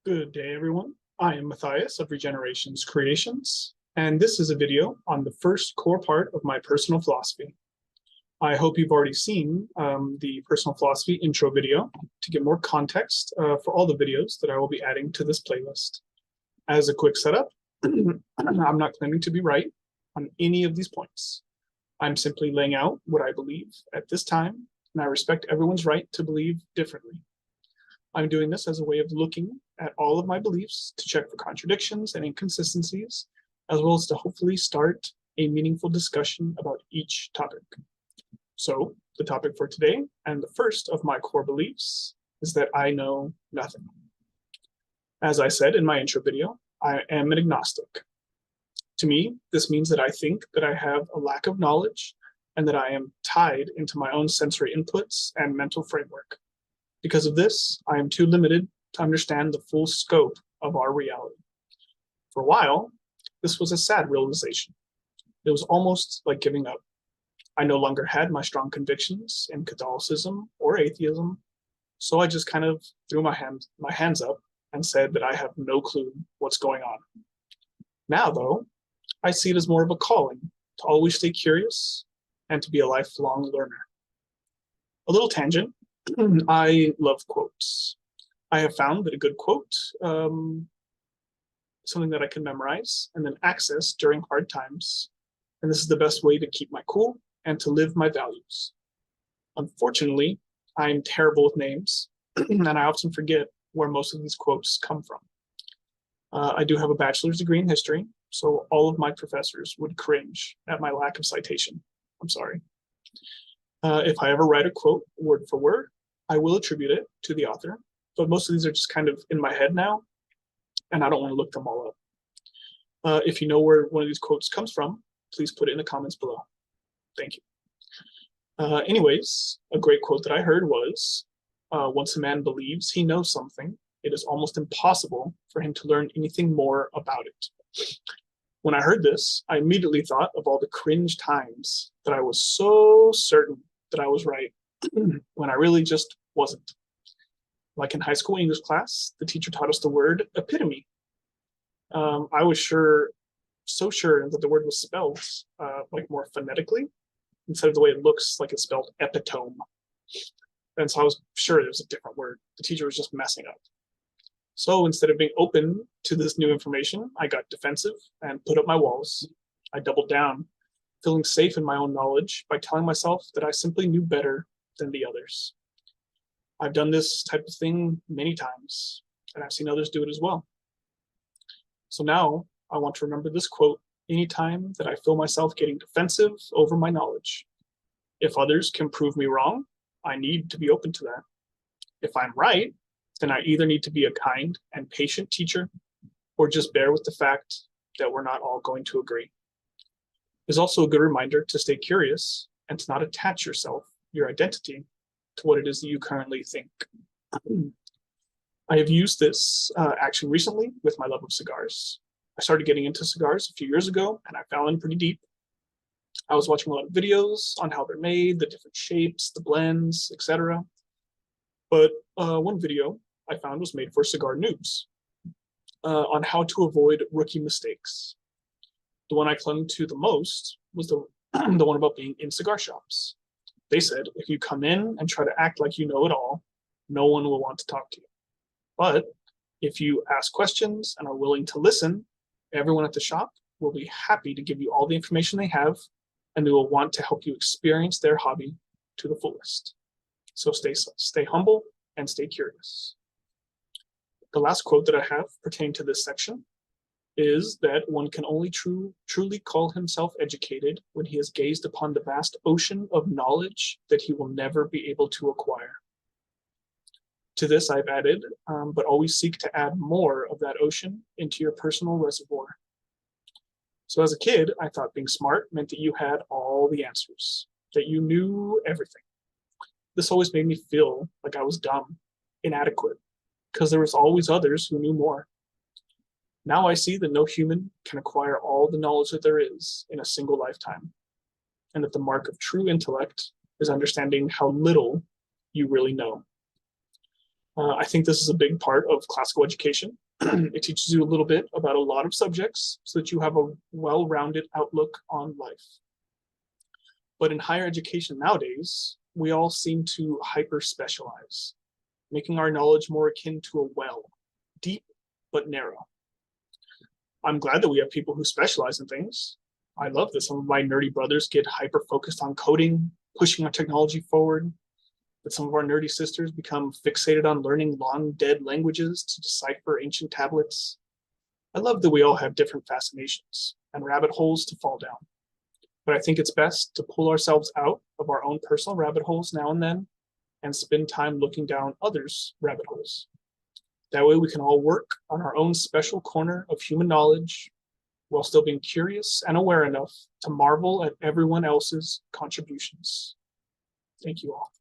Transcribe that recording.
Good day, everyone. I am Matthias of Regenerations Creations, and this is a video on the first core part of my personal philosophy. I hope you've already seen the personal philosophy intro video to get more context for all the videos that I will be adding to this playlist. As a quick setup, I'm not claiming to be right on any of these points. I'm simply laying out what I believe at this time, and I respect everyone's right to believe differently. I'm doing this as a way of looking at all of my beliefs to check for contradictions and inconsistencies, as well as to hopefully start a meaningful discussion about each topic. So, the topic for today, and the first of my core beliefs, is that I know nothing. As I said in my intro video, I am an agnostic. To me, this means that I think that I have a lack of knowledge and that I am tied into my own sensory inputs and mental framework. Because of this, I am too limited to understand the full scope of our reality. For a while, this was a sad realization. It was almost like giving up. I no longer had my strong convictions in Catholicism or atheism, so I just kind of threw my hands up and said that I have no clue what's going on. Now, though, I see it as more of a calling to always stay curious and to be a lifelong learner. A little tangent. I love quotes. I have found that a good quote, something that I can memorize and then access during hard times. And this is the best way to keep my cool and to live my values. Unfortunately, I'm terrible with names, and I often forget where most of these quotes come from. I do have a bachelor's degree in history, so all of my professors would cringe at my lack of citation. I'm sorry. If I ever write a quote word for word, I will attribute it to the author, but most of these are just kind of in my head now, and I don't want to look them all up. If you know where one of these quotes comes from, please put it in the comments below. Thank you. Anyways, a great quote that I heard was, once a man believes he knows something, it is almost impossible for him to learn anything more about it. When I heard this, I immediately thought of all the cringe times that I was so certain that I was right when I really just wasn't. Like in high school English class, the teacher taught us the word epitome. I was so sure that the word was spelled like more phonetically instead of the way it looks like it's spelled epitome. And so I was sure it was a different word. The teacher was just messing up. So instead of being open to this new information, I got defensive and put up my walls. I doubled down, feeling safe in my own knowledge by telling myself that I simply knew better than the others. I've done this type of thing many times, and I've seen others do it as well. So now I want to remember this quote anytime that I feel myself getting defensive over my knowledge. If others can prove me wrong, I need to be open to that. If I'm right, then I either need to be a kind and patient teacher or just bear with the fact that we're not all going to agree. It's also a good reminder to stay curious and to not attach your identity, to what it is that you currently think. I have used this action recently with my love of cigars. I started getting into cigars a few years ago, and I fell in pretty deep. I was watching a lot of videos on how they're made, the different shapes, the blends, etc. But one video I found was made for Cigar Noobs on how to avoid rookie mistakes. The one I clung to the most was the one about being in cigar shops. They said, if you come in and try to act like you know it all, no one will want to talk to you. But if you ask questions and are willing to listen, everyone at the shop will be happy to give you all the information they have, and they will want to help you experience their hobby to the fullest. So stay humble and stay curious. The last quote that I have pertaining to this section is that one can only truly call himself educated when he has gazed upon the vast ocean of knowledge that he will never be able to acquire. To this I've added, but always seek to add more of that ocean into your personal reservoir. So as a kid, I thought being smart meant that you had all the answers, that you knew everything. This always made me feel like I was dumb, inadequate, because there was always others who knew more. Now I see that no human can acquire all the knowledge that there is in a single lifetime, and that the mark of true intellect is understanding how little you really know. I think this is a big part of classical education. It teaches you a little bit about a lot of subjects so that you have a well-rounded outlook on life. But in higher education nowadays, we all seem to hyper specialize, making our knowledge more akin to a well, deep but narrow. I'm glad that we have people who specialize in things. I love that some of my nerdy brothers get hyper focused on coding, pushing our technology forward, that some of our nerdy sisters become fixated on learning long dead languages to decipher ancient tablets. I love that we all have different fascinations and rabbit holes to fall down. But I think it's best to pull ourselves out of our own personal rabbit holes now and then and spend time looking down others' rabbit holes. That way we can all work on our own special corner of human knowledge while still being curious and aware enough to marvel at everyone else's contributions. Thank you all.